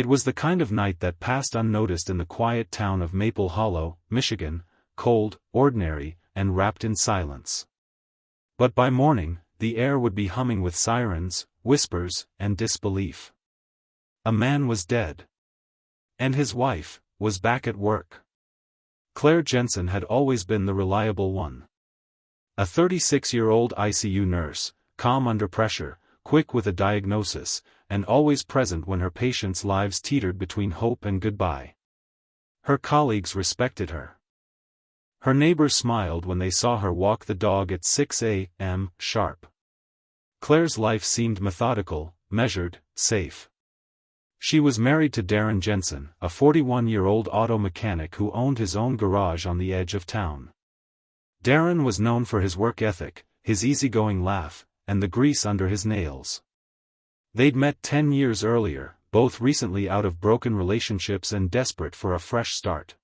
It was the kind of night that passed unnoticed in the quiet town of Maple Hollow, Michigan, cold, ordinary, and wrapped in silence. But by morning, the air would be humming with sirens, whispers, and disbelief. A man was dead. And his wife was back at work. Claire Jensen had always been the reliable one. A 36-year-old ICU nurse, calm under pressure, quick with a diagnosis, and always present when her patients' lives teetered between hope and goodbye. Her colleagues respected her. Her neighbors smiled when they saw her walk the dog at 6 a.m. sharp. Claire's life seemed methodical, measured, safe. She was married to Darren Jensen, a 41-year-old auto mechanic who owned his own garage on the edge of town. Darren was known for his work ethic, his easygoing laugh, and the grease under his nails. They'd met 10 years earlier, both recently out of broken relationships and desperate for a fresh start.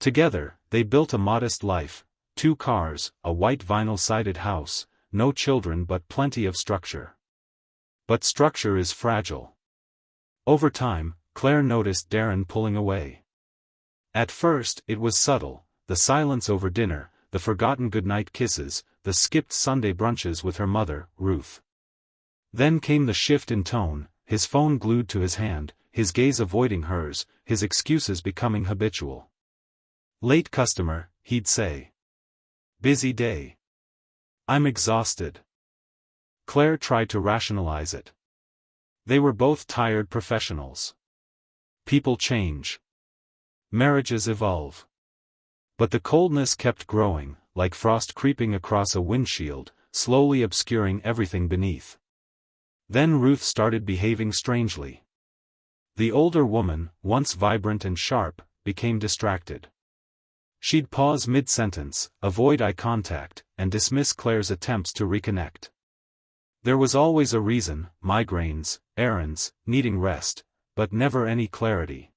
Together, they built a modest life, 2 cars, a white vinyl-sided house, no children but plenty of structure. But structure is fragile. Over time, Claire noticed Darren pulling away. At first, it was subtle, the silence over dinner, the forgotten goodnight kisses, the skipped Sunday brunches with her mother, Ruth. Then came the shift in tone, his phone glued to his hand, his gaze avoiding hers, his excuses becoming habitual. "Late customer," he'd say. "Busy day. I'm exhausted." Claire tried to rationalize it. They were both tired professionals. People change. Marriages evolve. But the coldness kept growing, like frost creeping across a windshield, slowly obscuring everything beneath. Then Ruth started behaving strangely. The older woman, once vibrant and sharp, became distracted. She'd pause mid-sentence, avoid eye contact, and dismiss Claire's attempts to reconnect. There was always a reason, migraines, errands, needing rest, but never any clarity.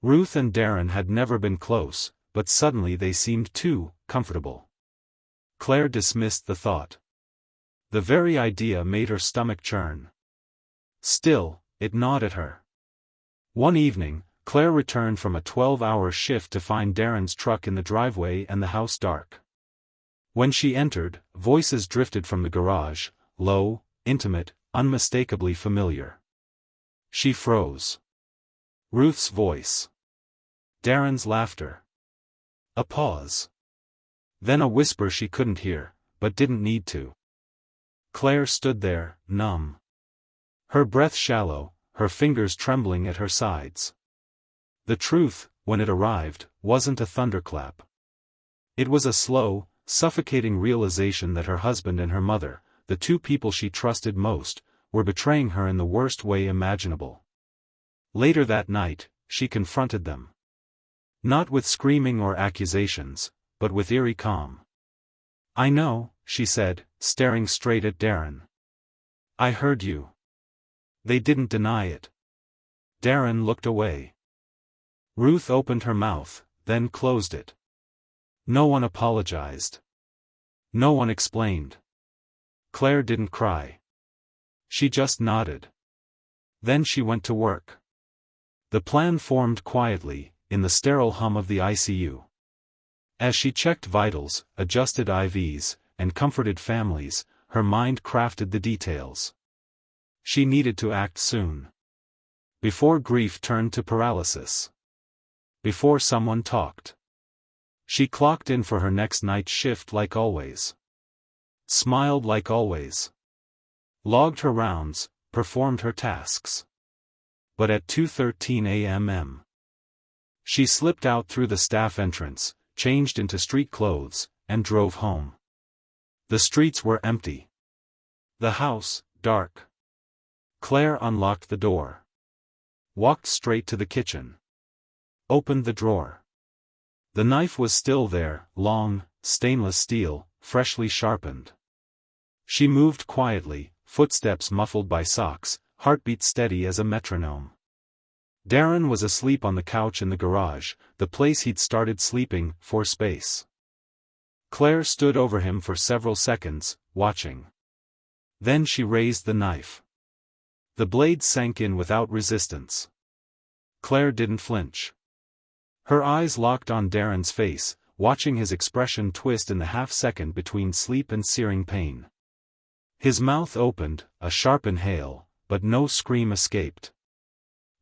Ruth and Darren had never been close, but suddenly they seemed too comfortable. Claire dismissed the thought. The very idea made her stomach churn. Still, it gnawed at her. One evening, Claire returned from a 12-hour shift to find Darren's truck in the driveway and the house dark. When she entered, voices drifted from the garage, low, intimate, unmistakably familiar. She froze. Ruth's voice. Darren's laughter. A pause. Then a whisper she couldn't hear, but didn't need to. Claire stood there, numb. Her breath shallow, her fingers trembling at her sides. The truth, when it arrived, wasn't a thunderclap. It was a slow, suffocating realization that her husband and her mother, the 2 people she trusted most, were betraying her in the worst way imaginable. Later that night, she confronted them. Not with screaming or accusations, but with eerie calm. "I know," she said, staring straight at Darren. "I heard you." They didn't deny it. Darren looked away. Ruth opened her mouth, then closed it. No one apologized. No one explained. Claire didn't cry. She just nodded. Then she went to work. The plan formed quietly, in the sterile hum of the ICU. As she checked vitals, adjusted IVs, and comforted families, her mind crafted the details. She needed to act soon. Before grief turned to paralysis. Before someone talked. She clocked in for her next night shift like always. Smiled like always. Logged her rounds, performed her tasks. But at 2:13 a.m. she slipped out through the staff entrance, changed into street clothes, and drove home. The streets were empty. The house, dark. Claire unlocked the door. Walked straight to the kitchen. Opened the drawer. The knife was still there, long, stainless steel, freshly sharpened. She moved quietly, footsteps muffled by socks, heartbeat steady as a metronome. Darren was asleep on the couch in the garage, the place he'd started sleeping for space. Claire stood over him for several seconds, watching. Then she raised the knife. The blade sank in without resistance. Claire didn't flinch. Her eyes locked on Darren's face, watching his expression twist in the half-second between sleep and searing pain. His mouth opened, a sharp inhale, but no scream escaped.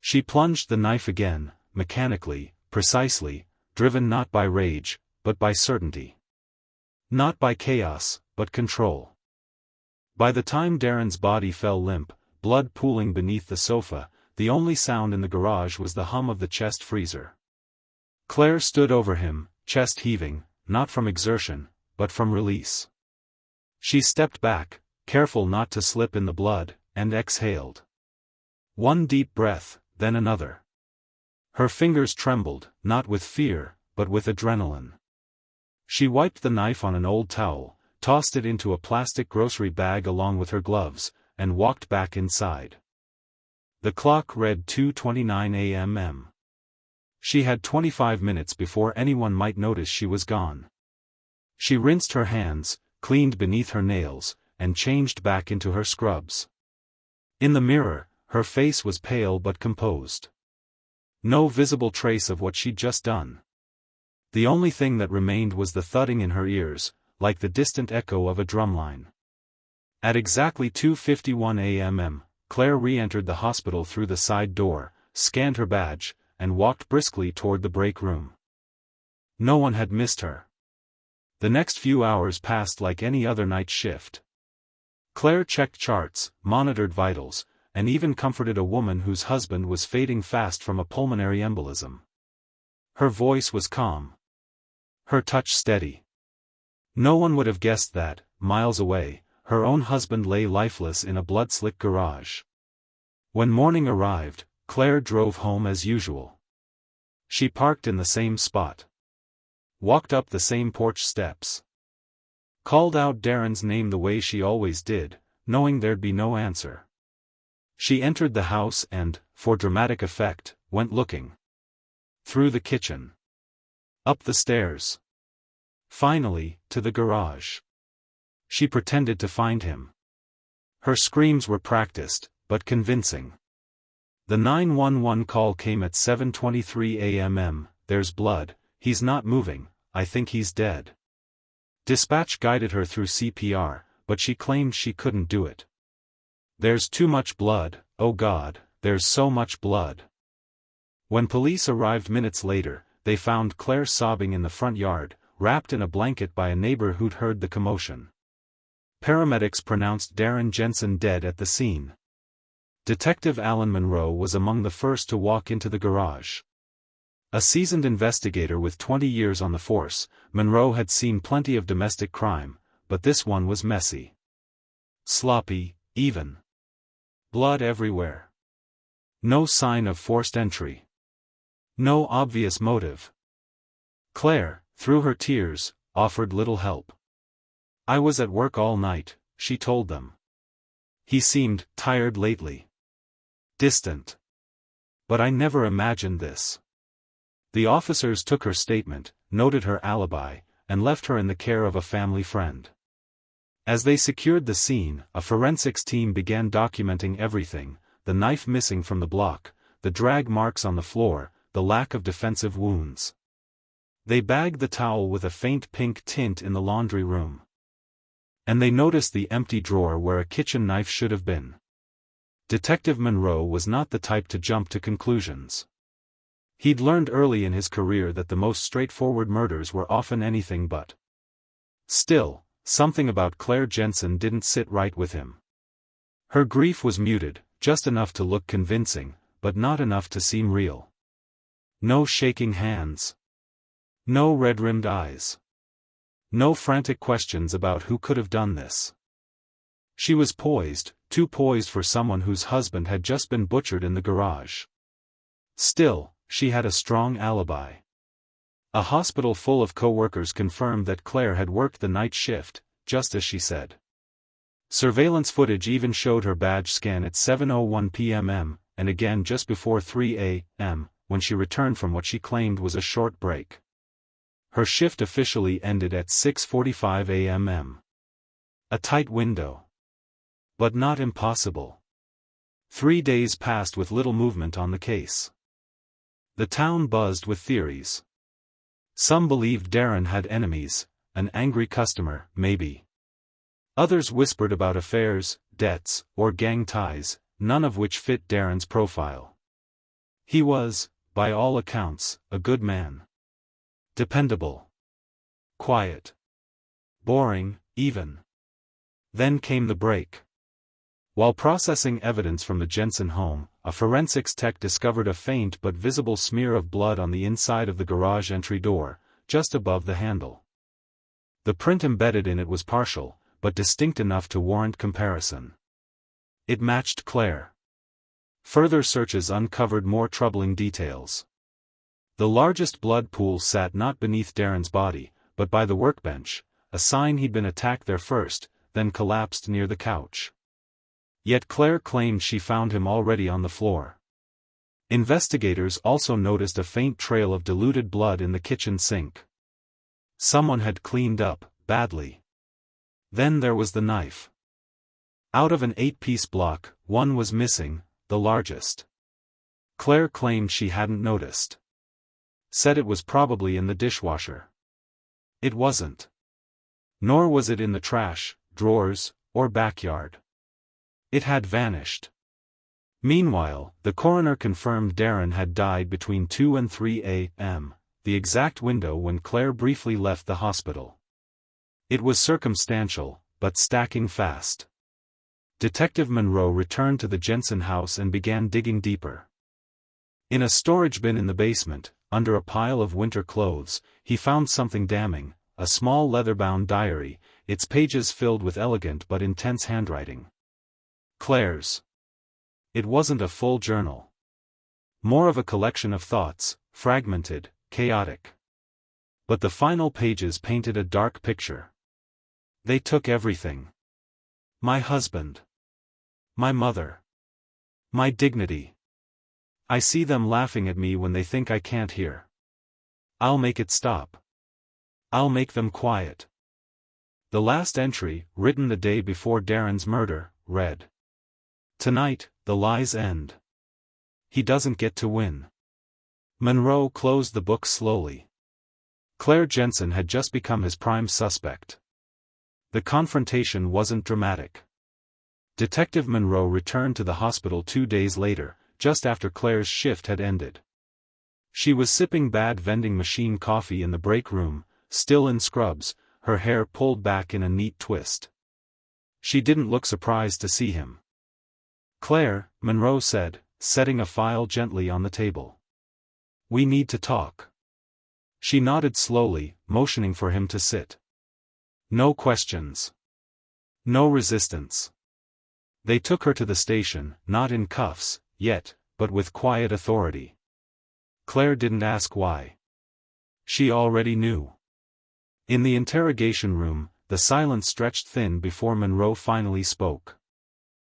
She plunged the knife again, mechanically, precisely, driven not by rage, but by certainty. Not by chaos, but control. By the time Darren's body fell limp, blood pooling beneath the sofa, the only sound in the garage was the hum of the chest freezer. Claire stood over him, chest heaving, not from exertion, but from release. She stepped back, careful not to slip in the blood, and exhaled. One deep breath, then another. Her fingers trembled, not with fear, but with adrenaline. She wiped the knife on an old towel, tossed it into a plastic grocery bag along with her gloves, and walked back inside. The clock read 2:29 a.m. She had 25 minutes before anyone might notice she was gone. She rinsed her hands, cleaned beneath her nails, and changed back into her scrubs. In the mirror, her face was pale but composed. No visible trace of what she'd just done. The only thing that remained was the thudding in her ears, like the distant echo of a drumline. At exactly 2:51 a.m., Claire re-entered the hospital through the side door, scanned her badge, and walked briskly toward the break room. No one had missed her. The next few hours passed like any other night shift. Claire checked charts, monitored vitals, and even comforted a woman whose husband was fading fast from a pulmonary embolism. Her voice was calm. Her touch steady. No one would have guessed that, miles away, her own husband lay lifeless in a blood-slick garage. When morning arrived, Claire drove home as usual. She parked in the same spot. Walked up the same porch steps. Called out Darren's name the way she always did, knowing there'd be no answer. She entered the house and, for dramatic effect, went looking. Through the kitchen. Up the stairs. Finally, to the garage. She pretended to find him. Her screams were practiced, but convincing. The 911 call came at 7:23 a.m. There's blood, he's not moving, I think he's dead. Dispatch guided her through CPR, but she claimed she couldn't do it. There's too much blood, oh God, there's so much blood. When police arrived minutes later, they found Claire sobbing in the front yard, wrapped in a blanket by a neighbor who'd heard the commotion. Paramedics pronounced Darren Jensen dead at the scene. Detective Alan Monroe was among the first to walk into the garage. A seasoned investigator with 20 years on the force, Monroe had seen plenty of domestic crime, but this one was messy. Sloppy, even. Blood everywhere. No sign of forced entry. No obvious motive. Claire, through her tears, offered little help. I was at work all night, she told them. He seemed tired lately. Distant. But I never imagined this. The officers took her statement, noted her alibi, and left her in the care of a family friend. As they secured the scene, a forensics team began documenting everything: the knife missing from the block, the drag marks on the floor, the lack of defensive wounds. They bagged the towel with a faint pink tint in the laundry room. And they noticed the empty drawer where a kitchen knife should have been. Detective Monroe was not the type to jump to conclusions. He'd learned early in his career that the most straightforward murders were often anything but. Still, something about Claire Jensen didn't sit right with him. Her grief was muted, just enough to look convincing, but not enough to seem real. No shaking hands. No red-rimmed eyes. No frantic questions about who could have done this. She was poised, too poised for someone whose husband had just been butchered in the garage. Still, she had a strong alibi. A hospital full of co-workers confirmed that Claire had worked the night shift, just as she said. Surveillance footage even showed her badge scan at 7:01 p.m. and again just before 3 a.m., when she returned from what she claimed was a short break. Her shift officially ended at 6:45 a.m. A tight window. But not impossible. 3 days passed with little movement on the case. The town buzzed with theories. Some believed Darren had enemies, an angry customer, maybe. Others whispered about affairs, debts, or gang ties, none of which fit Darren's profile. He was, by all accounts, a good man. Dependable. Quiet. Boring, even. Then came the break. While processing evidence from the Jensen home, a forensics tech discovered a faint but visible smear of blood on the inside of the garage entry door, just above the handle. The print embedded in it was partial, but distinct enough to warrant comparison. It matched Claire. Further searches uncovered more troubling details. The largest blood pool sat not beneath Darren's body, but by the workbench, a sign he'd been attacked there first, then collapsed near the couch. Yet Claire claimed she found him already on the floor. Investigators also noticed a faint trail of diluted blood in the kitchen sink. Someone had cleaned up, badly. Then there was the knife. Out of an 8-piece block, one was missing, the largest. Claire claimed she hadn't noticed. Said it was probably in the dishwasher. It wasn't. Nor was it in the trash, drawers, or backyard. It had vanished. Meanwhile, the coroner confirmed Darren had died between 2 and 3 a.m., the exact window when Claire briefly left the hospital. It was circumstantial, but stacking fast. Detective Monroe returned to the Jensen house and began digging deeper. In a storage bin in the basement, under a pile of winter clothes, he found something damning, a small leather-bound diary, its pages filled with elegant but intense handwriting. Claire's. It wasn't a full journal. More of a collection of thoughts, fragmented, chaotic. But the final pages painted a dark picture. They took everything. My husband. My mother. My dignity. I see them laughing at me when they think I can't hear. I'll make it stop. I'll make them quiet. The last entry, written the day before Darren's murder, read: Tonight, the lies end. He doesn't get to win. Monroe closed the book slowly. Claire Jensen had just become his prime suspect. The confrontation wasn't dramatic. Detective Monroe returned to the hospital 2 days later, just after Claire's shift had ended. She was sipping bad vending machine coffee in the break room, still in scrubs, her hair pulled back in a neat twist. She didn't look surprised to see him. Claire, Monroe said, setting a file gently on the table. We need to talk. She nodded slowly, motioning for him to sit. No questions. No resistance. They took her to the station, not in cuffs, yet, but with quiet authority. Claire didn't ask why. She already knew. In the interrogation room, the silence stretched thin before Monroe finally spoke.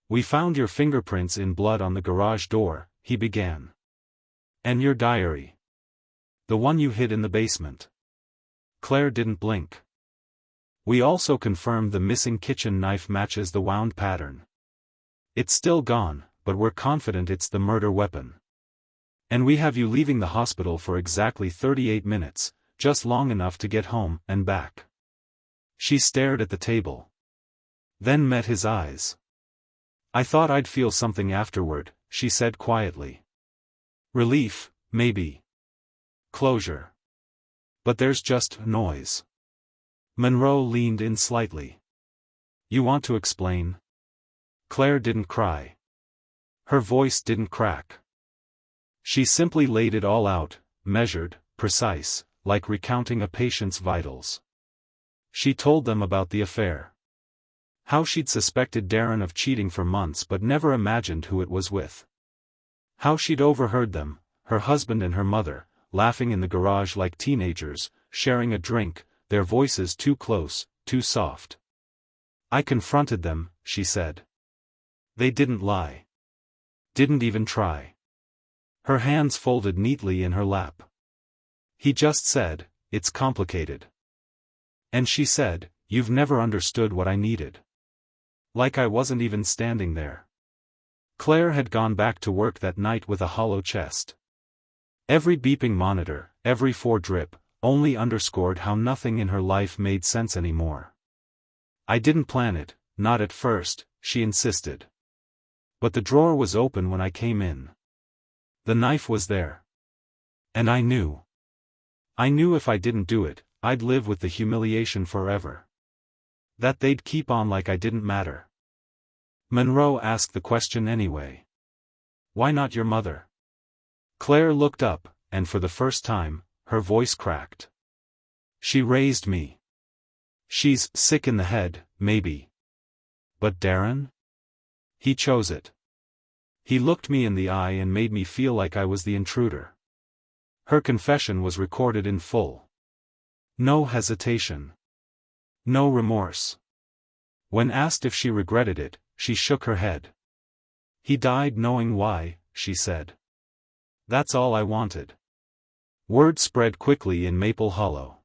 We found your fingerprints in blood on the garage door, he began. And your diary. The one you hid in the basement. Claire didn't blink. We also confirmed the missing kitchen knife matches the wound pattern. It's still gone, but we're confident it's the murder weapon. And we have you leaving the hospital for exactly 38 minutes, just long enough to get home and back. She stared at the table. Then met his eyes. I thought I'd feel something afterward, she said quietly. Relief, maybe. Closure. But there's just noise. Monroe leaned in slightly. You want to explain? Claire didn't cry. Her voice didn't crack. She simply laid it all out, measured, precise, like recounting a patient's vitals. She told them about the affair. How she'd suspected Darren of cheating for months but never imagined who it was with. How she'd overheard them, her husband and her mother, laughing in the garage like teenagers, sharing a drink, their voices too close, too soft. I confronted them, she said. They didn't lie. Didn't even try. Her hands folded neatly in her lap. He just said, it's complicated. And she said, you've never understood what I needed. Like I wasn't even standing there. Claire had gone back to work that night with a hollow chest. Every beeping monitor, every drip, only underscored how nothing in her life made sense anymore. "I didn't plan it, not at first," she insisted. "But the drawer was open when I came in. The knife was there. And I knew. I knew if I didn't do it, I'd live with the humiliation forever. That they'd keep on like I didn't matter." Monroe asked the question anyway. "Why not your mother?" Claire looked up, and for the first time, her voice cracked. "She raised me. She's sick in the head, maybe. But Darren? He chose it. He looked me in the eye and made me feel like I was the intruder." Her confession was recorded in full. No hesitation. No remorse. When asked if she regretted it, she shook her head. "He died knowing why," she said. "That's all I wanted." Word spread quickly in Maple Hollow.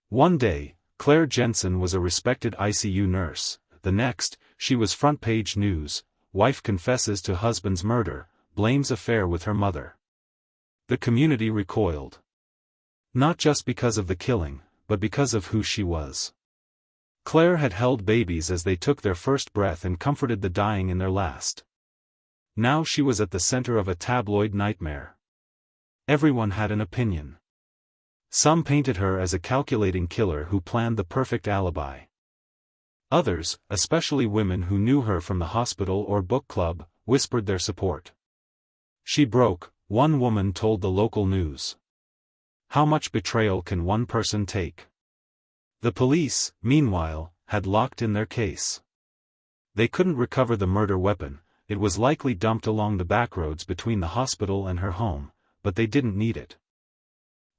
One day, Claire Jensen was a respected ICU nurse. The next, she was front-page news. Wife confesses to husband's murder, blames affair with her mother. The community recoiled. Not just because of the killing, but because of who she was. Claire had held babies as they took their first breath and comforted the dying in their last. Now she was at the center of a tabloid nightmare. Everyone had an opinion. Some painted her as a calculating killer who planned the perfect alibi. Others, especially women who knew her from the hospital or book club, whispered their support. "She broke," one woman told the local news. "How much betrayal can one person take?" The police, meanwhile, had locked in their case. They couldn't recover the murder weapon. It was likely dumped along the backroads between the hospital and her home, but they didn't need it.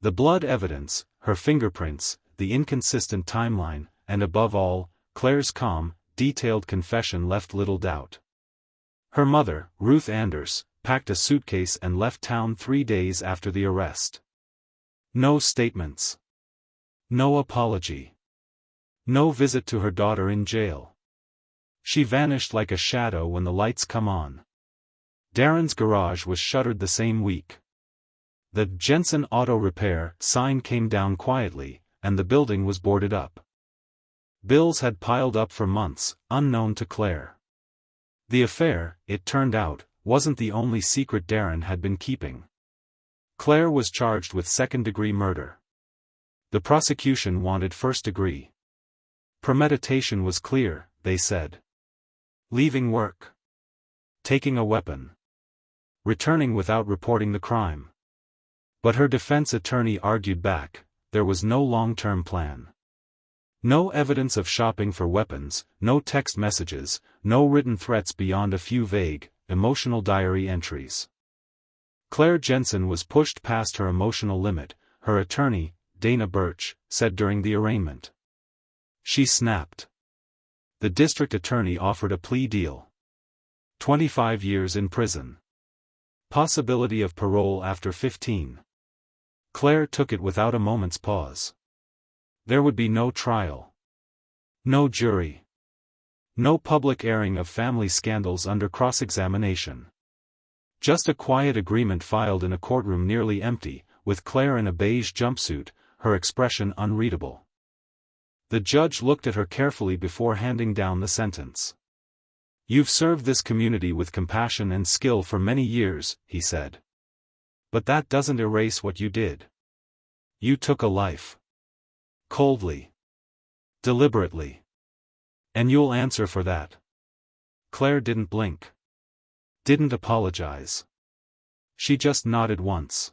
The blood evidence, her fingerprints, the inconsistent timeline, and above all, Claire's calm, detailed confession left little doubt. Her mother, Ruth Anders, packed a suitcase and left town 3 days after the arrest. No statements. No apology. No visit to her daughter in jail. She vanished like a shadow when the lights come on. Darren's garage was shuttered the same week. The Jensen Auto Repair sign came down quietly, and the building was boarded up. Bills had piled up for months, unknown to Claire. The affair, it turned out, wasn't the only secret Darren had been keeping. Claire was charged with second-degree murder. The prosecution wanted first-degree. Premeditation was clear, they said. Leaving work. Taking a weapon. Returning without reporting the crime. But her defense attorney argued back, there was no long-term plan. No evidence of shopping for weapons, no text messages, no written threats beyond a few vague, emotional diary entries. Claire Jensen was pushed past her emotional limit, her attorney, Dana Birch, said during the arraignment. She snapped. The district attorney offered a plea deal. 25 years in prison. Possibility of parole after 15. Claire took it without a moment's pause. There would be no trial. No jury. No public airing of family scandals under cross-examination. Just a quiet agreement filed in a courtroom nearly empty, with Claire in a beige jumpsuit, her expression unreadable. The judge looked at her carefully before handing down the sentence. "You've served this community with compassion and skill for many years," he said. "But that doesn't erase what you did. You took a life. Coldly. Deliberately. And you'll answer for that." Claire didn't blink. Didn't apologize. She just nodded once.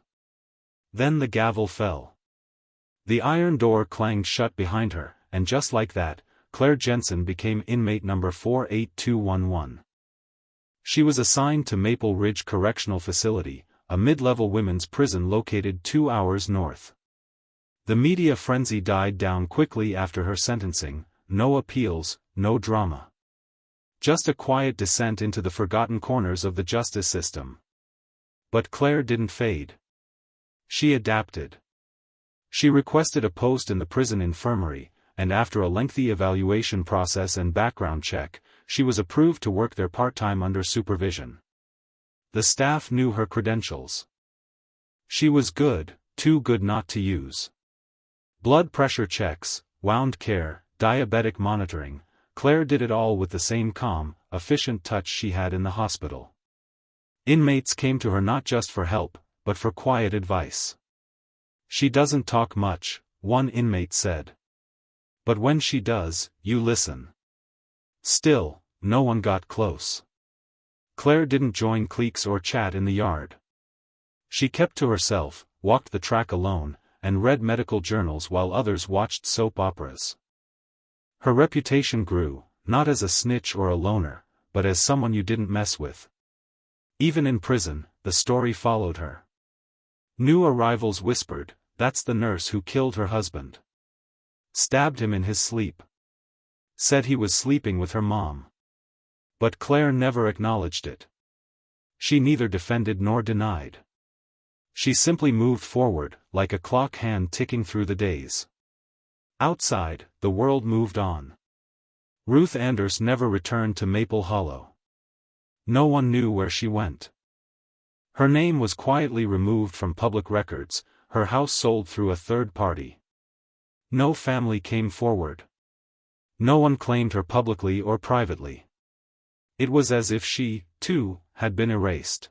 Then the gavel fell. The iron door clanged shut behind her, and just like that, Claire Jensen became inmate number 48211. She was assigned to Maple Ridge Correctional Facility, a mid-level women's prison located 2 hours north. The media frenzy died down quickly after her sentencing, no appeals, no drama. Just a quiet descent into the forgotten corners of the justice system. But Claire didn't fade. She adapted. She requested a post in the prison infirmary, and after a lengthy evaluation process and background check, she was approved to work there part-time under supervision. The staff knew her credentials. She was good, too good not to use. Blood pressure checks, wound care, diabetic monitoring, Claire did it all with the same calm, efficient touch she had in the hospital. Inmates came to her not just for help, but for quiet advice. "She doesn't talk much," one inmate said. "But when she does, you listen." Still, no one got close. Claire didn't join cliques or chat in the yard. She kept to herself, walked the track alone, and read medical journals while others watched soap operas. Her reputation grew, not as a snitch or a loner, but as someone you didn't mess with. Even in prison, the story followed her. New arrivals whispered, "That's the nurse who killed her husband. Stabbed him in his sleep. Said he was sleeping with her mom." But Claire never acknowledged it. She neither defended nor denied. She simply moved forward, like a clock hand ticking through the days. Outside, the world moved on. Ruth Anders never returned to Maple Hollow. No one knew where she went. Her name was quietly removed from public records, her house sold through a third party. No family came forward. No one claimed her publicly or privately. It was as if she, too, had been erased.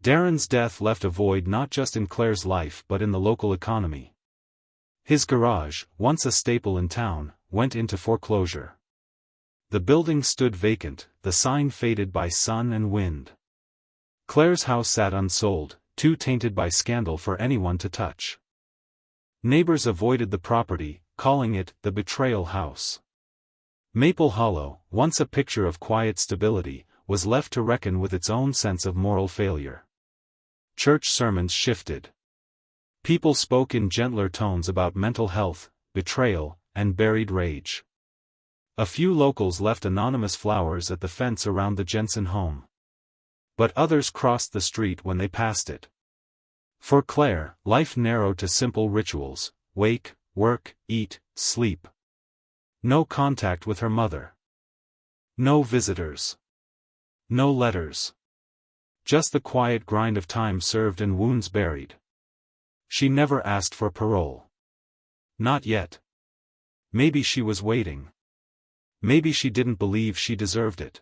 Darren's death left a void not just in Claire's life but in the local economy. His garage, once a staple in town, went into foreclosure. The building stood vacant, the sign faded by sun and wind. Claire's house sat unsold, too tainted by scandal for anyone to touch. Neighbors avoided the property, calling it the Betrayal House. Maple Hollow, once a picture of quiet stability, was left to reckon with its own sense of moral failure. Church sermons shifted. People spoke in gentler tones about mental health, betrayal, and buried rage. A few locals left anonymous flowers at the fence around the Jensen home. But others crossed the street when they passed it. For Claire, life narrowed to simple rituals: wake, work, eat, sleep. No contact with her mother. No visitors. No letters. Just the quiet grind of time served and wounds buried. She never asked for parole. Not yet. Maybe she was waiting. Maybe she didn't believe she deserved it.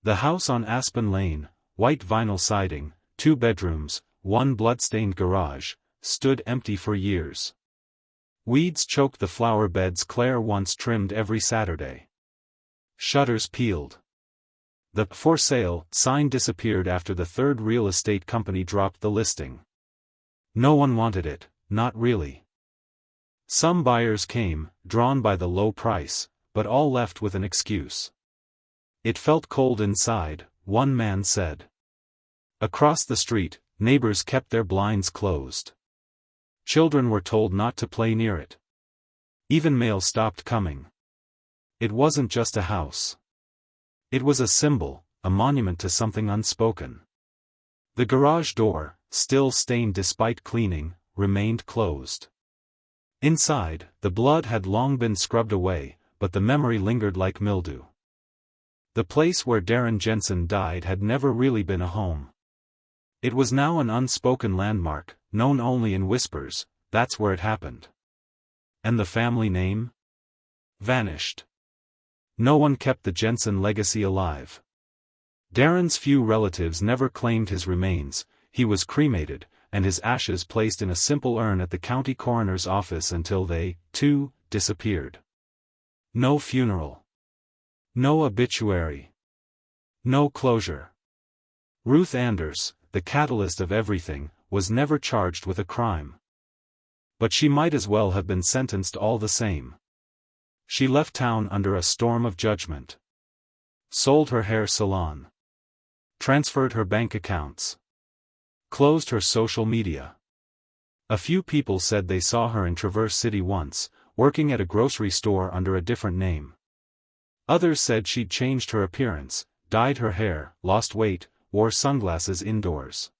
The house on Aspen Lane, white vinyl siding, 2 bedrooms, 1 blood-stained garage, stood empty for years. Weeds choked the flower beds Claire once trimmed every Saturday. Shutters peeled. The "for sale" sign disappeared after the third real estate company dropped the listing. No one wanted it, not really. Some buyers came, drawn by the low price, but all left with an excuse. "It felt cold inside," one man said. Across the street, neighbors kept their blinds closed. Children were told not to play near it. Even mail stopped coming. It wasn't just a house. It was a symbol, a monument to something unspoken. The garage door, still stained despite cleaning, remained closed. Inside, the blood had long been scrubbed away, but the memory lingered like mildew. The place where Darren Jensen died had never really been a home. It was now an unspoken landmark, known only in whispers. That's where it happened. And the family name? Vanished. No one kept the Jensen legacy alive. Darren's few relatives never claimed his remains. He was cremated, and his ashes placed in a simple urn at the county coroner's office until they, too, disappeared. No funeral. No obituary. No closure. Ruth Anders, the catalyst of everything, was never charged with a crime. But she might as well have been sentenced all the same. She left town under a storm of judgment. Sold her hair salon. Transferred her bank accounts. Closed her social media. A few people said they saw her in Traverse City once, working at a grocery store under a different name. Others said she'd changed her appearance, dyed her hair, lost weight, wore sunglasses indoors.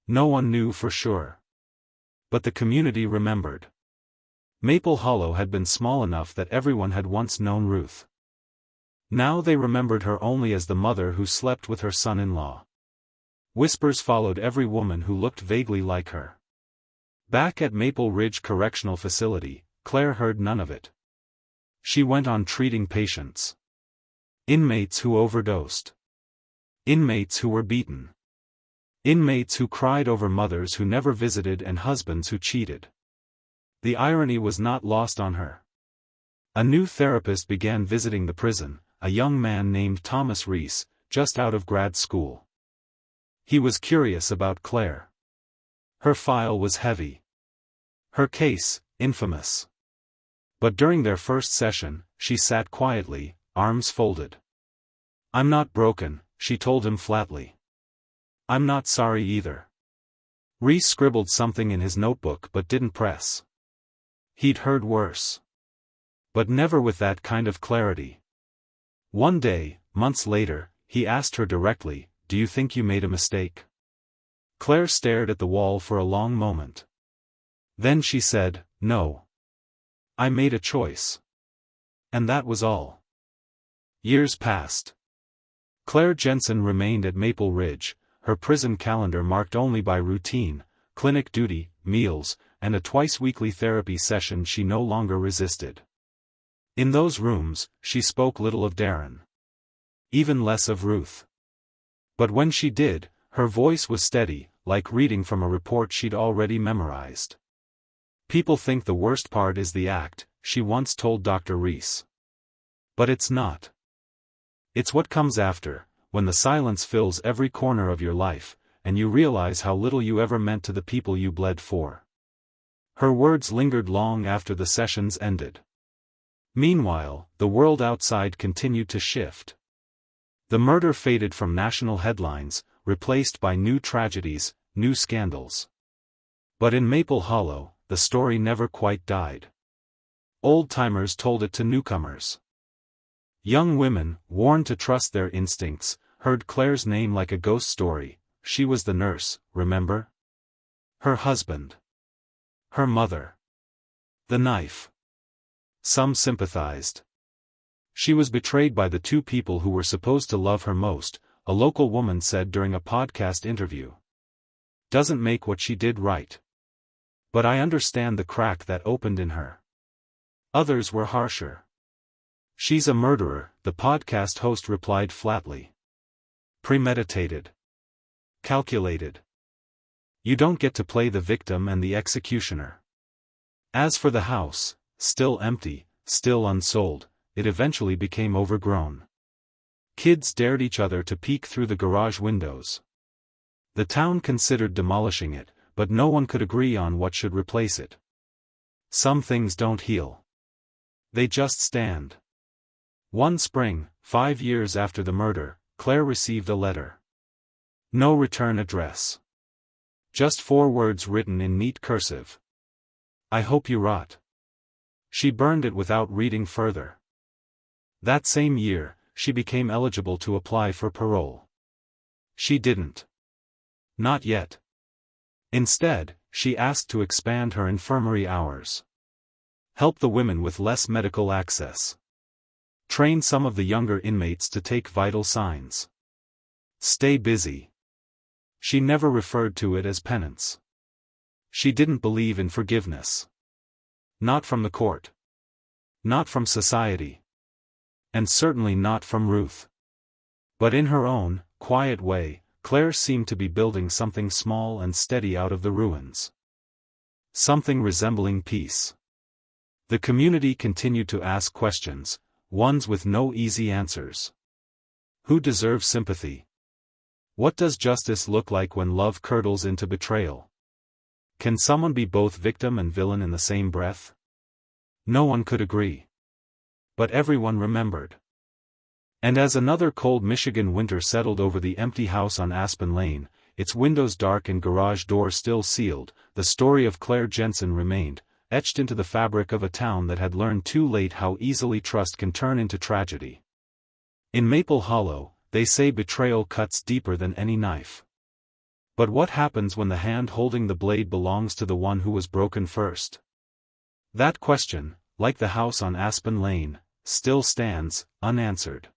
No one knew for sure. But the community remembered. Maple Hollow had been small enough that everyone had once known Ruth. Now they remembered her only as the mother who slept with her son-in-law. Whispers followed every woman who looked vaguely like her. Back at Maple Ridge Correctional Facility, Claire heard none of it. She went on treating patients. Inmates who overdosed. Inmates who were beaten. Inmates who cried over mothers who never visited and husbands who cheated. The irony was not lost on her. A new therapist began visiting the prison, a young man named Thomas Reese, just out of grad school. He was curious about Claire. Her file was heavy. Her case, infamous. But during their first session, she sat quietly, arms folded. "I'm not broken," she told him flatly. "I'm not sorry either." Reese scribbled something in his notebook but didn't press. He'd heard worse. But never with that kind of clarity. One day, months later, he asked her directly, "Do you think you made a mistake?" Claire stared at the wall for a long moment. Then she said, "No. I made a choice." And that was all. Years passed. Claire Jensen remained at Maple Ridge, her prison calendar marked only by routine, clinic duty, meals, and a twice-weekly therapy session she no longer resisted. In those rooms, she spoke little of Darren. Even less of Ruth. But when she did, her voice was steady, like reading from a report she'd already memorized. "People think the worst part is the act," she once told Dr. Reese. But it's not. It's what comes after, when the silence fills every corner of your life, and you realize how little you ever meant to the people you bled for. Her words lingered long after the sessions ended. Meanwhile, the world outside continued to shift. The murder faded from national headlines, replaced by new tragedies, new scandals. But in Maple Hollow, the story never quite died. Old-timers told it to newcomers. Young women, warned to trust their instincts, heard Claire's name like a ghost story. She was the nurse, remember? Her husband. Her mother. The knife. Some sympathized. She was betrayed by the two people who were supposed to love her most, a local woman said during a podcast interview. "Doesn't make what she did right. But I understand the crack that opened in her." Others were harsher. "She's a murderer," the podcast host replied flatly. "Premeditated. Calculated. You don't get to play the victim and the executioner." As for the house, still empty, still unsold, it eventually became overgrown. Kids dared each other to peek through the garage windows. The town considered demolishing it, but no one could agree on what should replace it. Some things don't heal. They just stand. One spring, 5 years after the murder, Claire received a letter. No return address. Just 4 words written in neat cursive. "I hope you rot." She burned it without reading further. That same year, she became eligible to apply for parole. She didn't. Not yet. Instead, she asked to expand her infirmary hours. Help the women with less medical access. Train some of the younger inmates to take vital signs. Stay busy. She never referred to it as penance. She didn't believe in forgiveness. Not from the court. Not from society. And certainly not from Ruth. But in her own, quiet way, Claire seemed to be building something small and steady out of the ruins. Something resembling peace. The community continued to ask questions, ones with no easy answers. Who deserves sympathy? What does justice look like when love curdles into betrayal? Can someone be both victim and villain in the same breath? No one could agree. But everyone remembered. And as another cold Michigan winter settled over the empty house on Aspen Lane, its windows dark and garage door still sealed, the story of Claire Jensen remained, etched into the fabric of a town that had learned too late how easily trust can turn into tragedy. In Maple Hollow, they say betrayal cuts deeper than any knife. But what happens when the hand holding the blade belongs to the one who was broken first? That question, like the house on Aspen Lane, still stands, unanswered.